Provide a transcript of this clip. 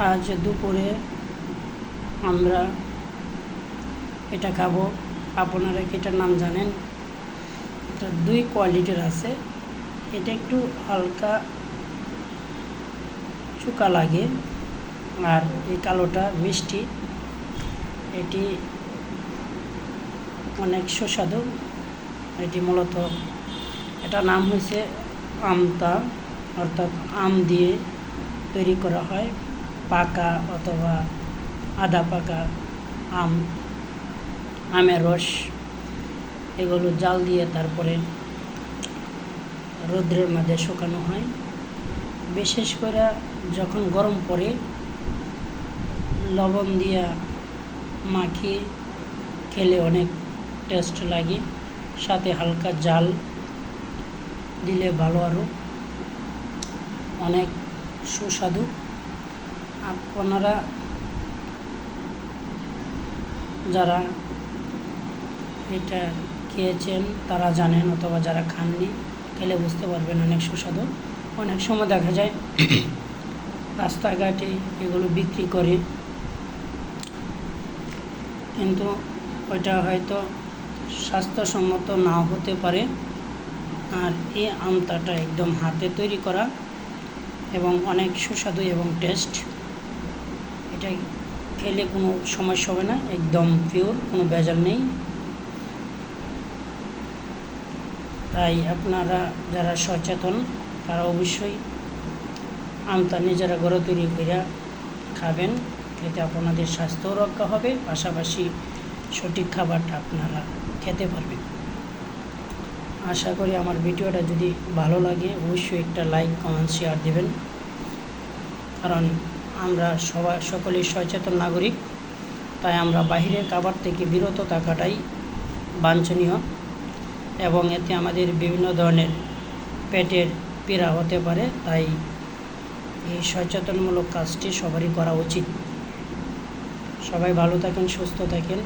আজ দুপুরে আমরা এটা খাবো। আপনারা কি এটার নাম জানেন? এটা দুই কোয়ালিটির আছে। এটা একটু হালকা চুকা লাগে, আর এই কালোটা মিষ্টি। এটি অনেক সুস্বাদু। এটি মূলত এটার নাম হয়েছে আমতা, অর্থাৎ আম দিয়ে তৈরি করা হয়। পাকা অথবা আধা পাকা আমের রস এগুলো জাল দিয়ে তারপরে রৌদ্রের মধ্যে শুকানো হয়। বিশেষ করে যখন গরম পড়ে লবণ দিয়া মাখিয়ে খেলে অনেক টেস্ট লাগে। সাথে হালকা জাল দিলে ভালো, আরও অনেক সুস্বাদু। আপনারা যারা এটা খেয়েছেন তারা জানেন, অথবা যারা খাননি খেলে বুঝতে পারবেন অনেক সুস্বাদু। অনেক সময় দেখা যায় রাস্তাঘাটে এগুলো বিক্রি করে, কিন্তু ওইটা হয়তো স্বাস্থ্যসম্মত নাও হতে পারে। আর এই আমটাটা একদম হাতে তৈরি করা এবং অনেক সুস্বাদু এবং টেস্ট। এটা খেলে কোনো সমস্যা হবে না, একদম পিওর, কোনো ভেজাল নেই। তাই আপনারা যারা সচেতন তারা অবশ্যই আমটা নিজেরা ঘরে তৈরি করে খাবেন। এতে আপনাদের স্বাস্থ্যও রক্ষা হবে, পাশাপাশি সঠিক খাবারটা আপনারা খেতে পারবেন। আশা করি আমার ভিডিওটা যদি ভালো লাগে অবশ্যই একটা লাইক, কমেন্ট, শেয়ার দেবেন। কারণ আমরা সকলেই সচেতন নাগরিক, তাই আমরা বাহিরের খাবার থেকে বিরত থাকাটাই বাঞ্ছনীয়। এবং এতে আমাদের বিভিন্ন ধরনের পেটের পীড়া হতে পারে। তাই এই সচেতনমূলক কাজটি সবারই করা উচিত। সবাই ভালো থাকেন, সুস্থ থাকেন।